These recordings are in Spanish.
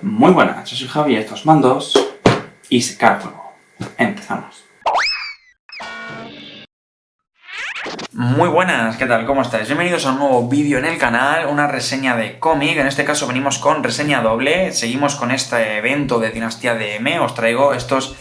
Muy buenas, yo soy Javi, estos mandos y se cae el fuego. Empezamos. Muy buenas, ¿qué tal? ¿Cómo estáis? Bienvenidos a un nuevo vídeo en el canal, una reseña de cómic. En este caso venimos con reseña doble. Seguimos con este evento de Dinastía de M. Os traigo estos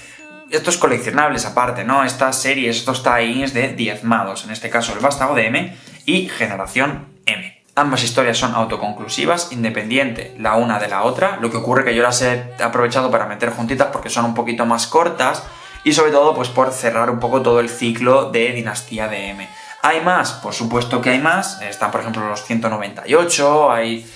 coleccionables aparte, ¿no? Estas series, estos tie-ins de diezmados. En este caso el Vástago de M y Generación M. Ambas historias son autoconclusivas, independiente la una de la otra. Lo que ocurre que yo las he aprovechado para meter juntitas porque son un poquito más cortas y sobre todo pues por cerrar un poco todo el ciclo de Dinastía de M. ¿Hay más? Por supuesto que hay más. Están, por ejemplo, los 198,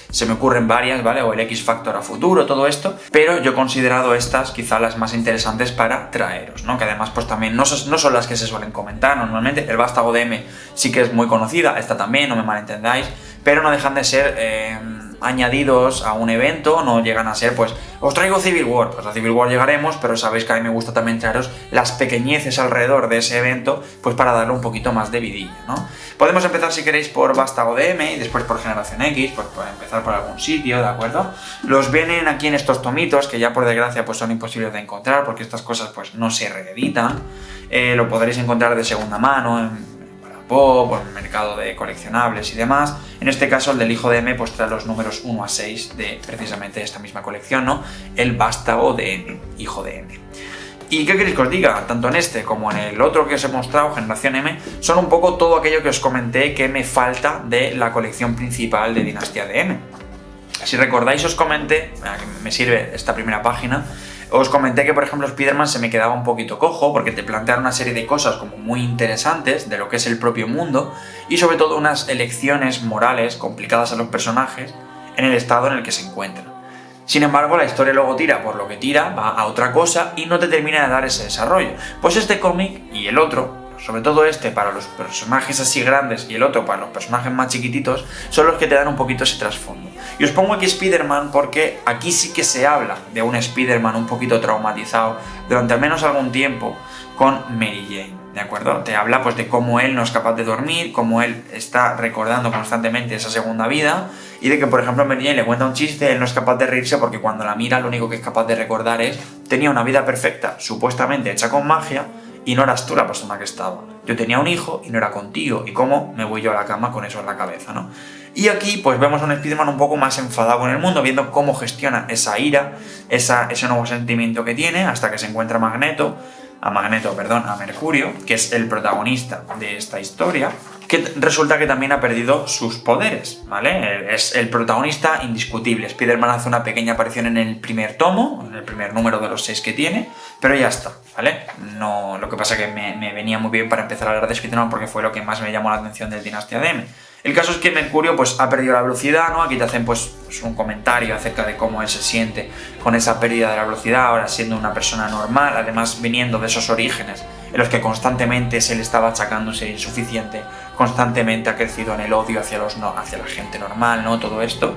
se me ocurren varias, ¿vale? O el X Factor a futuro, todo esto. Pero yo he considerado estas quizá las más interesantes para traeros, ¿no? Que además, pues también no son las que se suelen comentar normalmente. El Vástago de M sí que es muy conocida, esta también, no me malentendáis. Pero no dejan de ser añadidos a un evento, no llegan a ser, pues, os traigo Civil War. Pues a Civil War llegaremos, pero sabéis que a mí me gusta también traeros las pequeñeces alrededor de ese evento, pues para darle un poquito más de vidilla, ¿no? Podemos empezar, si queréis, por Vástago de M y después por Generación X, pues para empezar por algún sitio, ¿de acuerdo? Los vienen aquí en estos tomitos, que ya por desgracia pues son imposibles de encontrar, porque estas cosas pues no se reeditan. Lo podréis encontrar de segunda mano en Pop, o en el mercado de coleccionables y demás. En este caso el del Hijo de M pues trae los números 1 a 6 de precisamente esta misma colección, ¿no? El Vástago de M, Hijo de M. ¿Y qué queréis que os diga? Tanto en este como en el otro que os he mostrado, Generación M, son un poco todo aquello que os comenté que me falta de la colección principal de Dinastía de M. Si recordáis, os comenté, me sirve esta primera página, os comenté que, por ejemplo, Spider-Man se me quedaba un poquito cojo porque te plantean una serie de cosas como muy interesantes de lo que es el propio mundo y sobre todo unas elecciones morales complicadas a los personajes en el estado en el que se encuentran. Sin embargo, la historia luego tira por lo que tira, va a otra cosa y no te termina de dar ese desarrollo. Pues este cómic y el otro, sobre todo este para los personajes así grandes y el otro para los personajes más chiquititos, son los que te dan un poquito ese trasfondo. Y os pongo aquí Spider-Man porque aquí sí que se habla de un Spider-Man un poquito traumatizado durante al menos algún tiempo con Mary Jane, ¿de acuerdo? Te habla pues de cómo él no es capaz de dormir, cómo él está recordando constantemente esa segunda vida y de que, por ejemplo, Mary Jane le cuenta un chiste, él no es capaz de reírse porque cuando la mira lo único que es capaz de recordar es tenía una vida perfecta, supuestamente hecha con magia, y no eras tú la persona que estaba. Yo tenía un hijo y no era contigo. ¿Y cómo me voy yo a la cama con eso en la cabeza, no? Y aquí pues vemos a un Spider-Man un poco más enfadado con el mundo, viendo cómo gestiona esa ira, ese nuevo sentimiento que tiene, hasta que se encuentra a Mercurio, que es el protagonista de esta historia, que resulta que también ha perdido sus poderes, ¿vale? Es el protagonista indiscutible. Spider-Man hace una pequeña aparición en el primer tomo, en el primer número de los 6 que tiene, pero ya está, ¿vale? No, lo que pasa es que me venía muy bien para empezar a hablar de Spider-Man porque fue lo que más me llamó la atención del Dinastía de M. El caso es que Mercurio pues ha perdido la velocidad, ¿no? Aquí te hacen pues un comentario acerca de cómo él se siente con esa pérdida de la velocidad, ahora siendo una persona normal, además viniendo de esos orígenes en los que constantemente se le estaba achacando ser insuficiente, constantemente ha crecido en el odio hacia la gente normal, ¿no? Todo esto.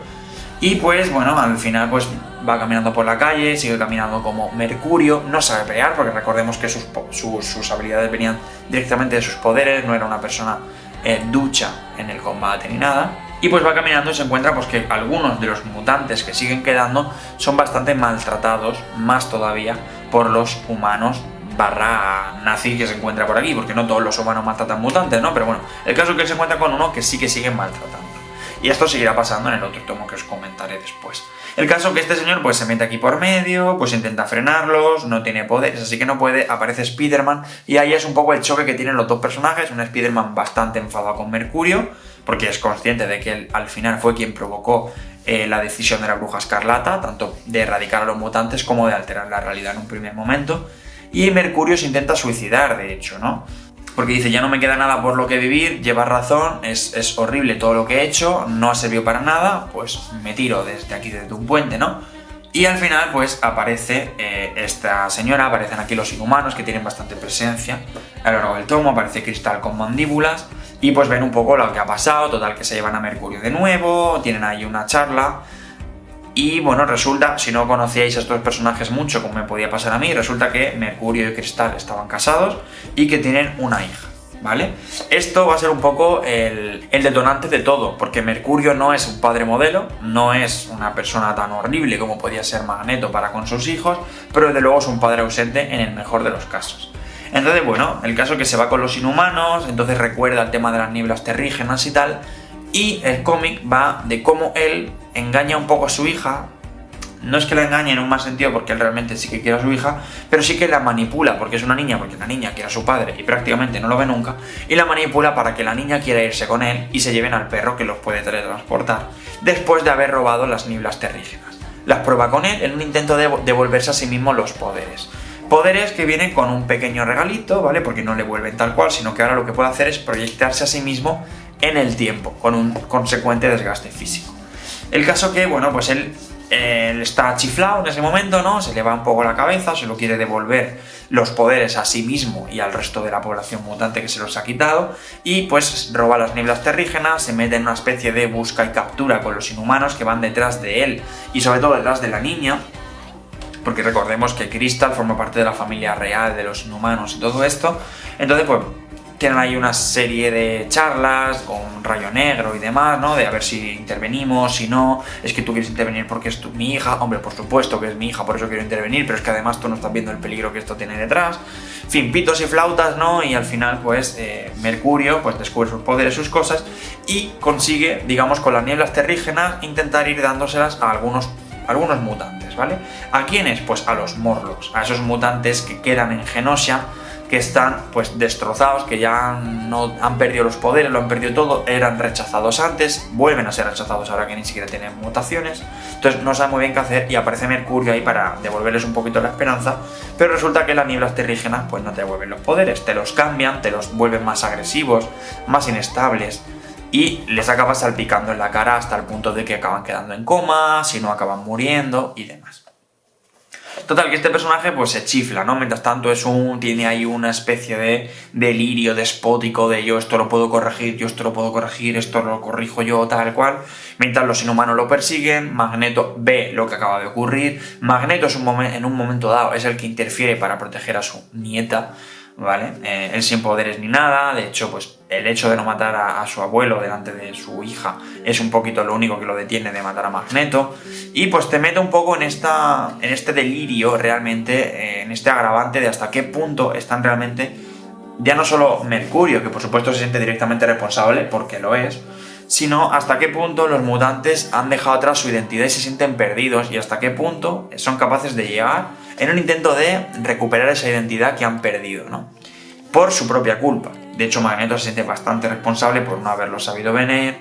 Y pues bueno, al final pues va caminando por la calle, sigue caminando como Mercurio, no sabe pelear porque recordemos que sus habilidades venían directamente de sus poderes, no era una persona ducha en el combate ni nada. Y pues va caminando y se encuentra pues que algunos de los mutantes que siguen quedando son bastante maltratados, más todavía por los humanos / nazi que se encuentra por aquí, porque no todos los humanos maltratan mutantes, ¿no? Pero bueno, el caso es que él se encuentra con uno que sí que siguen maltratando. Y esto seguirá pasando en el otro tomo que os comentaré después. El caso es que este señor pues se mete aquí por medio, pues intenta frenarlos, no tiene poderes, así que no puede, aparece Spider-Man y ahí es un poco el choque que tienen los dos personajes, un Spider-Man bastante enfadado con Mercurio, porque es consciente de que él al final fue quien provocó la decisión de la Bruja Escarlata, tanto de erradicar a los mutantes como de alterar la realidad en un primer momento, y Mercurio se intenta suicidar, de hecho, ¿no? Porque dice, ya no me queda nada por lo que vivir, llevas razón, es horrible todo lo que he hecho, no ha servido para nada, pues me tiro desde aquí, desde un puente, ¿no? Y al final, pues aparece esta señora, aparecen aquí los inhumanos que tienen bastante presencia a lo largo del tomo, aparece Cristal con mandíbulas, y pues ven un poco lo que ha pasado, total que se llevan a Mercurio de nuevo, tienen ahí una charla. Y bueno, resulta, si no conocíais a estos personajes mucho, como me podía pasar a mí, resulta que Mercurio y Cristal estaban casados y que tienen una hija. ¿vale? Esto va a ser un poco el detonante de todo, porque Mercurio no es un padre modelo, no es una persona tan horrible como podía ser Magneto para con sus hijos, pero desde luego es un padre ausente en el mejor de los casos. Entonces, bueno, el caso es que se va con los Inhumanos, entonces recuerda el tema de las nieblas terrígenas y tal, y el cómic va de cómo él engaña un poco a su hija. No es que la engañe en un mal sentido, porque él realmente sí que quiere a su hija, pero sí que la manipula, porque es una niña, porque la niña quiere a su padre y prácticamente no lo ve nunca, y la manipula para que la niña quiera irse con él y se lleven al perro que los puede teletransportar, después de haber robado las nieblas terrígenas. Las prueba con él en un intento de devolverse a sí mismo los poderes. Poderes que vienen con un pequeño regalito, ¿vale? Porque no le vuelven tal cual, sino que ahora lo que puede hacer es proyectarse a sí mismo en el tiempo, con un consecuente desgaste físico. El caso que, bueno, pues él está chiflado en ese momento, ¿no? Se le va un poco la cabeza, se lo quiere devolver los poderes a sí mismo y al resto de la población mutante que se los ha quitado, y pues roba las nieblas terrígenas, se mete en una especie de busca y captura con los Inhumanos que van detrás de él y sobre todo detrás de la niña, porque recordemos que Crystal forma parte de la familia real de los Inhumanos y todo esto. Entonces, pues tienen ahí una serie de charlas con Rayo Negro y demás, ¿no? De a ver si intervenimos, si no, es que tú quieres intervenir porque es mi hija. Hombre, por supuesto que es mi hija, por eso quiero intervenir, pero es que además tú no estás viendo el peligro que esto tiene detrás. En fin, pitos y flautas, ¿no? Y al final, pues, Mercurio pues descubre sus poderes, sus cosas, y consigue, digamos, con las nieblas terrígenas, intentar ir dándoselas a algunos mutantes, ¿vale? ¿A quiénes? Pues a los Morlocks, a esos mutantes que quedan en Genosha, que están pues destrozados, que ya no han perdido los poderes, lo han perdido todo, eran rechazados antes, vuelven a ser rechazados ahora que ni siquiera tienen mutaciones, entonces no saben muy bien qué hacer y aparece Mercurio ahí para devolverles un poquito la esperanza, pero resulta que las nieblas terrígenas pues no te devuelven los poderes, te los cambian, te los vuelven más agresivos, más inestables, y les acaba salpicando en la cara hasta el punto de que acaban quedando en coma, si no acaban muriendo y demás. Total, que este personaje pues se chifla, ¿no? Mientras tanto tiene ahí una especie de delirio despótico de yo esto lo puedo corregir, yo esto lo puedo corregir, esto lo corrijo yo, tal cual. Mientras los Inhumanos lo persiguen, Magneto ve lo que acaba de ocurrir. Magneto en un momento dado es el que interfiere para proteger a su nieta, ¿vale? Él sin poderes ni nada, de hecho, pues el hecho de no matar a su abuelo delante de su hija es un poquito lo único que lo detiene de matar a Magneto, y pues te mete un poco en este delirio realmente, en este agravante de hasta qué punto están realmente, ya no solo Mercurio, que por supuesto se siente directamente responsable, porque lo es, sino hasta qué punto los mutantes han dejado atrás su identidad y se sienten perdidos, y hasta qué punto son capaces de llegar en un intento de recuperar esa identidad que han perdido, ¿no? Por su propia culpa. De hecho, Magneto se siente bastante responsable por no haberlo sabido venir,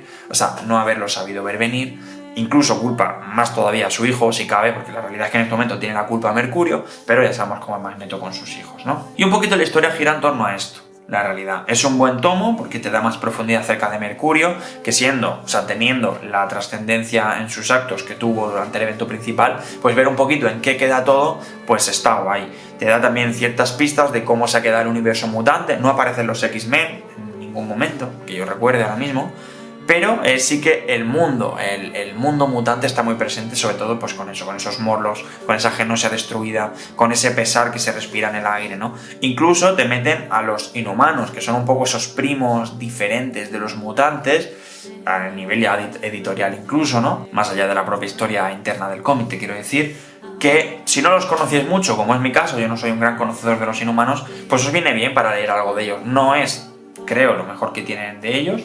no haberlo sabido ver venir. Incluso culpa más todavía a su hijo, si cabe, porque la realidad es que en este momento tiene la culpa a Mercurio, pero ya sabemos cómo es Magneto con sus hijos, ¿no? Y un poquito la historia gira en torno a esto. La realidad. Es un buen tomo porque te da más profundidad acerca de Mercurio, que teniendo la trascendencia en sus actos que tuvo durante el evento principal, pues ver un poquito en qué queda todo, pues está guay. Te da también ciertas pistas de cómo se ha quedado el universo mutante. No aparecen los X-Men en ningún momento, que yo recuerde ahora mismo, pero sí que el mundo mutante está muy presente, sobre todo pues con eso, con esos Morlocks, con esa Genosha destruida, con ese pesar que se respira en el aire, ¿no? Incluso te meten a los Inhumanos, que son un poco esos primos diferentes de los mutantes, a nivel ya editorial incluso, ¿no? Más allá de la propia historia interna del cómic, te quiero decir, que si no los conocéis mucho, como es mi caso, yo no soy un gran conocedor de los Inhumanos, pues os viene bien para leer algo de ellos. No es, creo, lo mejor que tienen de ellos,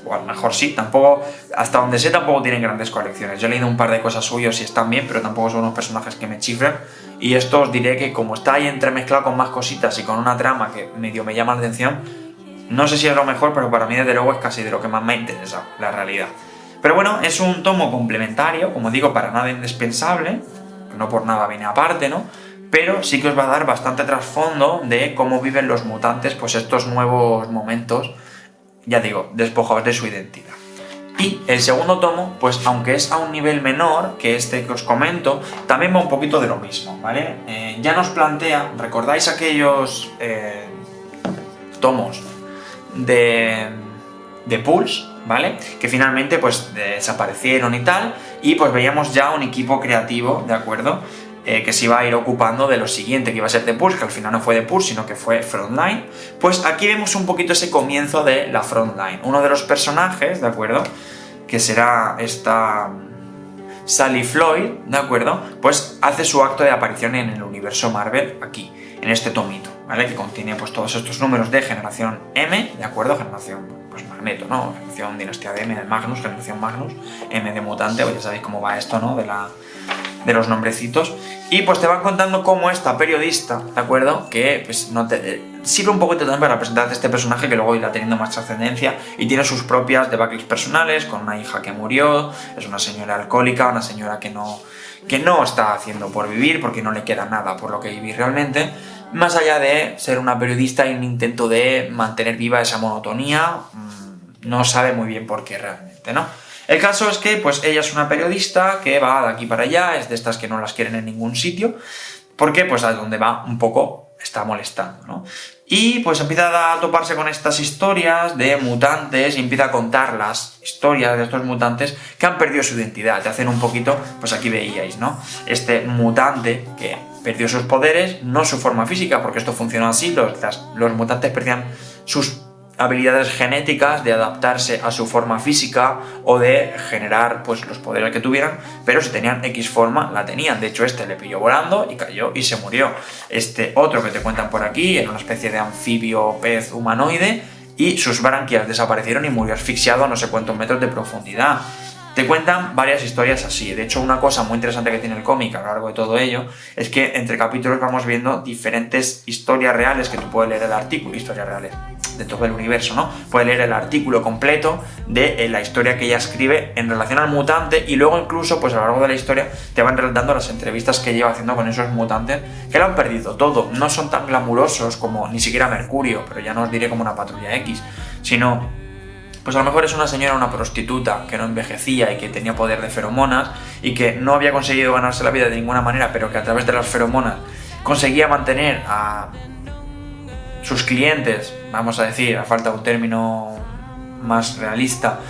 o a lo mejor sí, tampoco, hasta donde sé tampoco tienen grandes colecciones. Yo he leído un par de cosas suyas y están bien, pero tampoco son unos personajes que me chifren, y esto os diré que como está ahí entremezclado con más cositas y con una trama que medio me llama la atención, no sé si es lo mejor, pero para mí desde luego es casi de lo que más me ha interesado, la realidad. Pero bueno, es un tomo complementario, como digo, para nada indispensable, no por nada viene aparte, ¿no? Pero sí que os va a dar bastante trasfondo de cómo viven los mutantes pues estos nuevos momentos, ya digo, despojados de su identidad. Y el segundo tomo, pues aunque es a un nivel menor que este que os comento, también va un poquito de lo mismo, ¿vale? Ya nos plantea, ¿recordáis aquellos tomos de Pulse, ¿vale? Que finalmente pues desaparecieron y tal, y pues veíamos ya un equipo creativo, ¿de acuerdo? que se iba a ir ocupando de lo siguiente, que iba a ser The Purge, que al final no fue The Purge, sino que fue Frontline. Pues aquí vemos un poquito ese comienzo de la Frontline. Uno de los personajes, ¿de acuerdo?, que será esta Sally Floyd, ¿de acuerdo?, pues hace su acto de aparición en el universo Marvel aquí, en este tomito, ¿vale?, que contiene pues todos estos números de generación M, ¿de acuerdo?, generación pues Magneto, ¿no?, generación dinastía de M de Magnus, generación Magnus, M de mutante, pues ya sabéis cómo va esto, ¿no?, de los nombrecitos. Y pues te van contando cómo esta periodista, ¿de acuerdo?, que pues no te sirve un poquito también para presentarte este personaje que luego irá teniendo más trascendencia y tiene sus propias debacles personales, con una hija que murió, es una señora alcohólica, una señora que no está haciendo por vivir, porque no le queda nada por lo que vivir realmente, más allá de ser una periodista y un intento de mantener viva esa monotonía, no sabe muy bien por qué realmente, ¿no? El caso es que pues ella es una periodista que va de aquí para allá, es de estas que no las quieren en ningún sitio, porque pues a donde va un poco está molestando, ¿no? Y pues empieza a toparse con estas historias de mutantes y empieza a contar las historias de estos mutantes que han perdido su identidad. Te hacen un poquito, pues aquí veíais, ¿no?, este mutante que perdió sus poderes, no su forma física, porque esto funciona así, los mutantes perdían sus habilidades genéticas de adaptarse a su forma física o de generar pues los poderes que tuvieran, pero si tenían X forma, la tenían. De hecho, este le pilló volando y cayó y se murió. Este otro que te cuentan por aquí era una especie de anfibio pez humanoide y sus branquias desaparecieron y murió asfixiado a no sé cuántos metros de profundidad. Te cuentan varias historias así. De hecho, una cosa muy interesante que tiene el cómic a lo largo de todo ello es que entre capítulos vamos viendo diferentes historias reales que tú puedes leer el artículo, historias reales de todo el universo, ¿no? Puedes leer el artículo completo de la historia que ella escribe en relación al mutante y luego incluso, pues a lo largo de la historia te van relatando las entrevistas que lleva haciendo con esos mutantes que lo han perdido todo. No son tan glamurosos como ni siquiera Mercurio, pero ya no os diré como una Patrulla X, sino pues a lo mejor es una señora, una prostituta que no envejecía y que tenía poder de feromonas y que no había conseguido ganarse la vida de ninguna manera, pero que a través de las feromonas conseguía mantener a sus clientes, vamos a decir, a falta de un término más realista,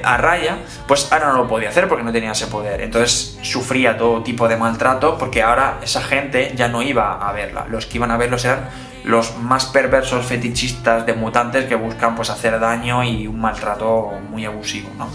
a raya, pues ahora no lo podía hacer porque no tenía ese poder. Entonces sufría todo tipo de maltrato porque ahora esa gente ya no iba a verla. Los que iban a verlos eran los más perversos fetichistas de mutantes que buscan pues hacer daño y un maltrato muy abusivo, ¿no?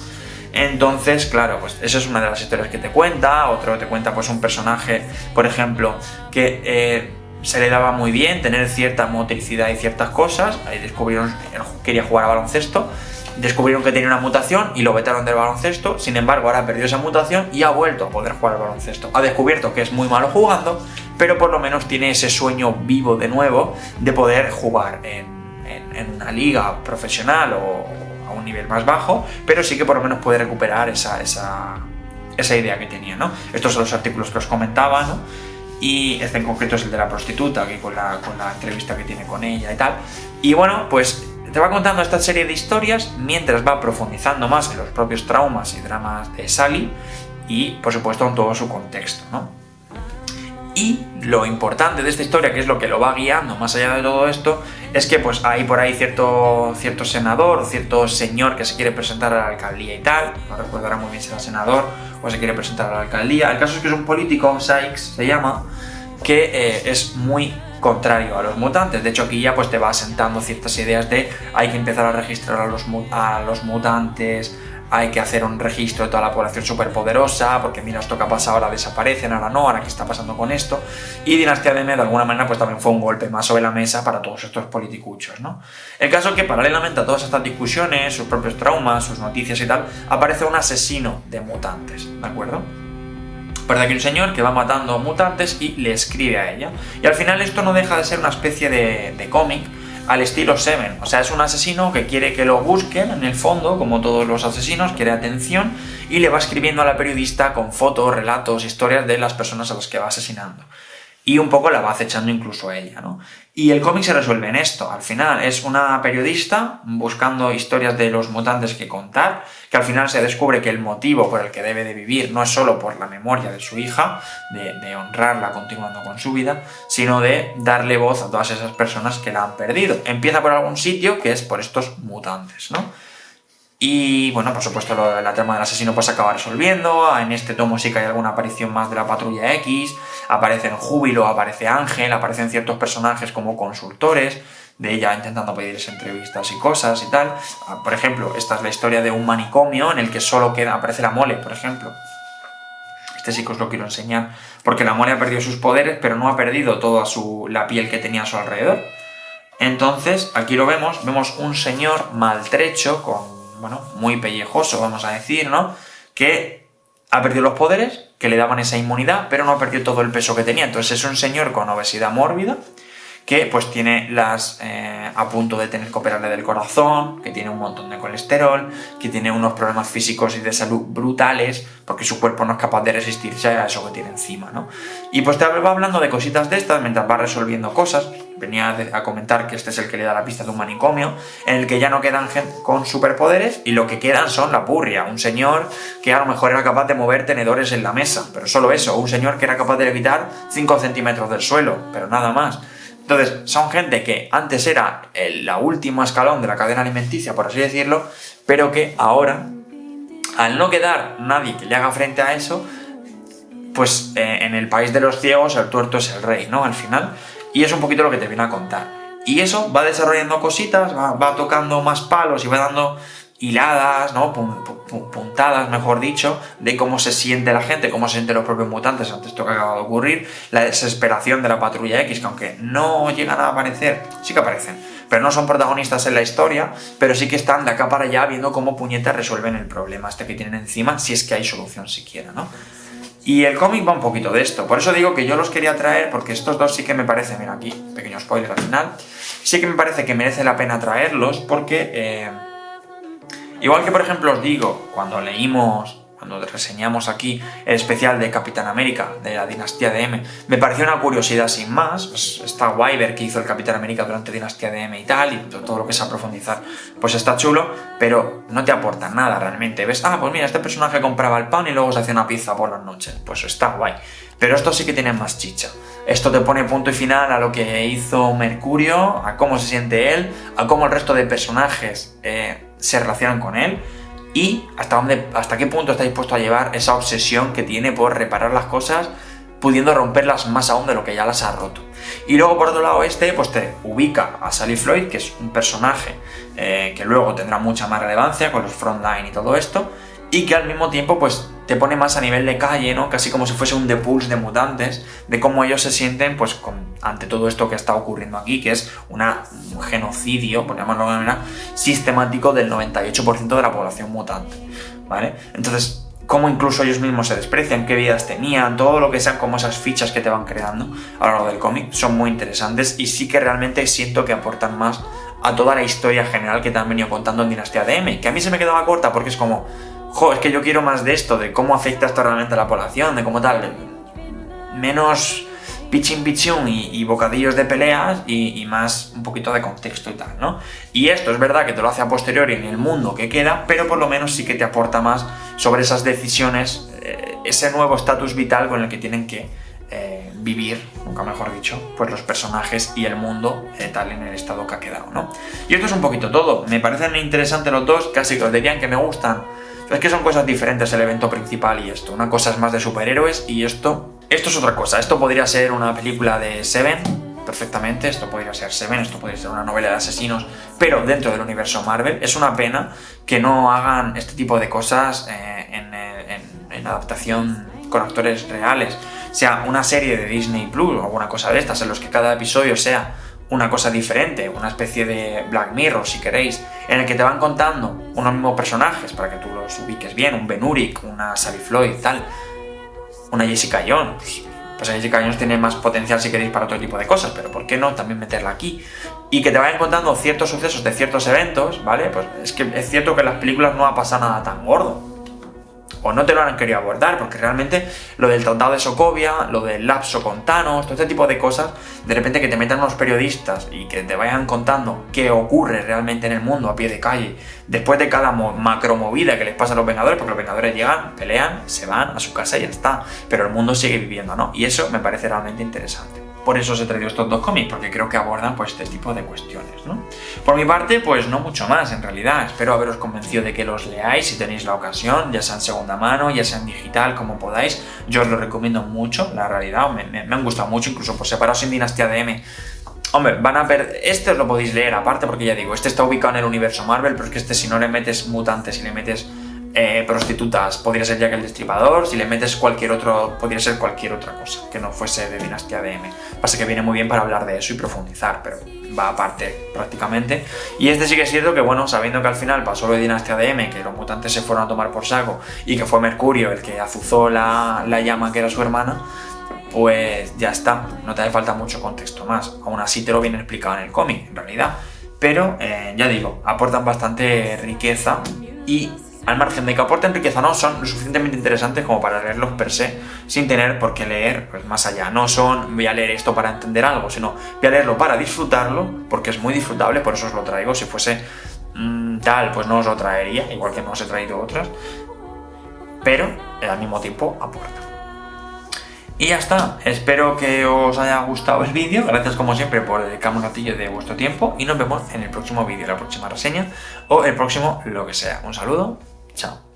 Entonces, claro, pues esa es una de las historias que te cuenta. Otro te cuenta pues un personaje, por ejemplo, que se le daba muy bien tener cierta motricidad y ciertas cosas. Ahí descubrieron, él quería jugar a baloncesto, descubrieron que tenía una mutación y lo vetaron del baloncesto. Sin embargo, ahora perdió esa mutación y ha vuelto a poder jugar al baloncesto. Ha descubierto que es muy malo jugando, pero por lo menos tiene ese sueño vivo de nuevo de poder jugar en una liga profesional o a un nivel más bajo, pero sí que por lo menos puede recuperar esa idea que tenía, ¿no? Estos son los artículos que os comentaba, ¿no? Y este en concreto es el de la prostituta, aquí con la entrevista que tiene con ella y tal. Y bueno, pues te va contando esta serie de historias mientras va profundizando más en los propios traumas y dramas de Sally y, por supuesto, en todo su contexto, ¿no? Y lo importante de esta historia, que es lo que lo va guiando más allá de todo esto, es que pues hay por ahí cierto senador o cierto señor que se quiere presentar a la alcaldía y tal, no recordará muy bien si era senador o se quiere presentar a la alcaldía. El caso es que es un político, Sykes se llama, que es muy contrario a los mutantes. De hecho, aquí ya pues te va asentando ciertas ideas de hay que empezar a registrar a los mutantes, hay que hacer un registro de toda la población superpoderosa, porque mira, esto que ha pasado ahora desaparecen, ahora no, ahora qué está pasando con esto. Y Dinastía de M de alguna manera pues también fue un golpe más sobre la mesa para todos estos politicuchos, ¿no? El caso es que paralelamente a todas estas discusiones, sus propios traumas, sus noticias y tal, aparece un asesino de mutantes, ¿de acuerdo? Parece que un señor que va matando mutantes y le escribe a ella. Y al final esto no deja de ser una especie de cómic al estilo Seven. O sea, es un asesino que quiere que lo busquen, en el fondo, como todos los asesinos, quiere atención y le va escribiendo a la periodista con fotos, relatos, historias de las personas a las que va asesinando. Y un poco la va acechando incluso a ella, ¿no? Y el cómic se resuelve en esto. Al final es una periodista buscando historias de los mutantes que contar, que al final se descubre que el motivo por el que debe de vivir no es solo por la memoria de su hija, de honrarla continuando con su vida, sino de darle voz a todas esas personas que la han perdido. Empieza por algún sitio que es por estos mutantes, ¿no? Y bueno, por supuesto la trama del asesino pues se acaba resolviendo. En este tomo sí que hay alguna aparición más de la Patrulla X. aparecen Júbilo, aparece Ángel, aparecen ciertos personajes como consultores, de ella intentando pedirles entrevistas y cosas y tal. Por ejemplo, esta es la historia de un manicomio en el que solo aparece la Mole, por ejemplo. Este sí que os lo quiero enseñar, porque la Mole ha perdido sus poderes, pero no ha perdido toda la piel que tenía a su alrededor. Entonces, aquí lo vemos un señor maltrecho, muy pellejoso, vamos a decir, ¿no? Que ha perdido los poderes, que le daban esa inmunidad, pero no ha perdido todo el peso que tenía. Entonces es un señor con obesidad mórbida, que pues tiene a punto de tener que operarle del corazón, que tiene un montón de colesterol, que tiene unos problemas físicos y de salud brutales, porque su cuerpo no es capaz de resistirse a eso que tiene encima, ¿no? Y pues te va hablando de cositas de estas mientras va resolviendo cosas. Venía a comentar que este es el que le da la pista de un manicomio, en el que ya no quedan gente con superpoderes y lo que quedan son la purria. Un señor que a lo mejor era capaz de mover tenedores en la mesa, pero solo eso. Un señor que era capaz de levitar 5 centímetros del suelo, pero nada más. Entonces, son gente que antes era la última escalón de la cadena alimenticia, por así decirlo, pero que ahora, al no quedar nadie que le haga frente a eso, pues en el país de los ciegos el tuerto es el rey, ¿no? Al final. Y es un poquito lo que te viene a contar. Y eso va desarrollando cositas, va tocando más palos y va dando hiladas, ¿no? Puntadas, mejor dicho, de cómo se siente la gente, cómo se sienten los propios mutantes ante esto que acaba de ocurrir, la desesperación de la Patrulla X, que aunque no llegan a aparecer, sí que aparecen, pero no son protagonistas en la historia, pero sí que están de acá para allá viendo cómo puñetas resuelven el problema este que tienen encima, si es que hay solución siquiera, ¿no? Y el cómic va un poquito de esto, por eso digo que yo los quería traer, porque estos dos sí que me parece, mira aquí, pequeño spoiler al final, sí que me parece que merece la pena traerlos, porque igual que por ejemplo os digo, cuando reseñamos aquí el especial de Capitán América, de la Dinastía de M, me pareció una curiosidad sin más. Pues está guay ver que hizo el Capitán América durante Dinastía de M y tal, y todo lo que es a profundizar, pues está chulo, pero no te aporta nada realmente. Ves, pues mira, este personaje compraba el pan y luego se hacía una pizza por las noches, pues está guay. Pero esto sí que tiene más chicha. Esto te pone punto y final a lo que hizo Mercurio, a cómo se siente él, a cómo el resto de personajes se relacionan con él, y hasta qué punto está dispuesto a llevar esa obsesión que tiene por reparar las cosas, pudiendo romperlas más aún de lo que ya las ha roto. Y luego por otro lado pues te ubica a Sally Floyd, que es un personaje que luego tendrá mucha más relevancia con los Frontline y todo esto, y que al mismo tiempo pues te pone más a nivel de calle, ¿no? Casi como si fuese un The Pulse de mutantes, de cómo ellos se sienten pues ante todo esto que está ocurriendo aquí, que es un genocidio, por llamarlo de alguna manera, sistemático del 98% de la población mutante, ¿vale? Entonces, cómo incluso ellos mismos se desprecian, qué vidas tenían, todo lo que sean como esas fichas que te van creando a lo largo del cómic, son muy interesantes y sí que realmente siento que aportan más a toda la historia general que te han venido contando en Dinastía de M, que a mí se me quedaba corta porque es como, es que yo quiero más de esto, de cómo afecta esto realmente a la población, de cómo tal, menos pichín y bocadillos de peleas y más un poquito de contexto y tal, ¿no? Y esto es verdad que te lo hace a posteriori en el mundo que queda, pero por lo menos sí que te aporta más sobre esas decisiones, ese nuevo estatus vital con el que tienen que vivir, nunca mejor dicho, pues los personajes y el mundo tal en el estado que ha quedado, ¿no? Y esto es un poquito todo. Me parecen interesantes los dos, casi que os dirían que me gustan. Es que son cosas diferentes el evento principal y esto. Una cosa es más de superhéroes y esto es otra cosa. Esto podría ser una película de Seven, perfectamente. Esto podría ser Seven, esto podría ser una novela de asesinos, pero dentro del universo Marvel. Es una pena que no hagan este tipo de cosas en adaptación con actores reales. Sea una serie de Disney Plus o alguna cosa de estas, en los que cada episodio sea una cosa diferente, una especie de Black Mirror, si queréis, en el que te van contando unos mismos personajes para que tú los ubiques bien, un Ben Urich, una Sally Floyd, tal, una Jessica Jones. Pues Jessica Jones tiene más potencial si queréis para otro tipo de cosas, pero ¿por qué no también meterla aquí? Y que te vayan contando ciertos sucesos de ciertos eventos, ¿vale? Pues es que es cierto que en las películas no ha pasado nada tan gordo. O no te lo han querido abordar, porque realmente lo del Tratado de Sokovia, lo del lapso con Thanos, todo este tipo de cosas, de repente que te metan unos periodistas y que te vayan contando qué ocurre realmente en el mundo a pie de calle, después de cada macromovida que les pasa a los Vengadores, porque los Vengadores llegan, pelean, se van a su casa y ya está, pero el mundo sigue viviendo, ¿no? Y eso me parece realmente interesante. por eso os he traído estos dos cómics, porque creo que abordan pues este tipo de cuestiones, ¿no? Por mi parte, pues no mucho más en realidad. Espero haberos convencido de que los leáis si tenéis la ocasión, ya sea en segunda mano, ya sea en digital, como podáis. Yo os lo recomiendo mucho, la realidad, me han gustado mucho, incluso por separado sin Dinastía de M. Hombre, van a perder. Este os lo podéis leer aparte, porque ya digo, este está ubicado en el universo Marvel, pero es que este, si no le metes mutantes, si le metes prostitutas, podría ser Jack el Destripador. Si le metes cualquier otro, podría ser cualquier otra cosa que no fuese de Dinastía de M. Pasa que viene muy bien para hablar de eso y profundizar, pero va aparte prácticamente. Y este sí que es cierto que, bueno, sabiendo que al final pasó lo de Dinastía de M, que los mutantes se fueron a tomar por saco y que fue Mercurio el que azuzó la llama que era su hermana, pues ya está, no te hace falta mucho contexto más. Aún así te lo viene explicado en el cómic, en realidad. Pero, ya digo, aportan bastante riqueza y, al margen de que aporten riqueza, no son lo suficientemente interesantes como para leerlos per se, sin tener por qué leer pues, más allá. No son voy a leer esto para entender algo, sino voy a leerlo para disfrutarlo, porque es muy disfrutable, por eso os lo traigo. Si fuese tal, pues no os lo traería, igual que no os he traído otras, pero al mismo tiempo aporta. Y ya está, espero que os haya gustado el vídeo, gracias como siempre por dedicarme un ratillo de vuestro tiempo y nos vemos en el próximo vídeo, la próxima reseña o el próximo lo que sea. Un saludo, chao.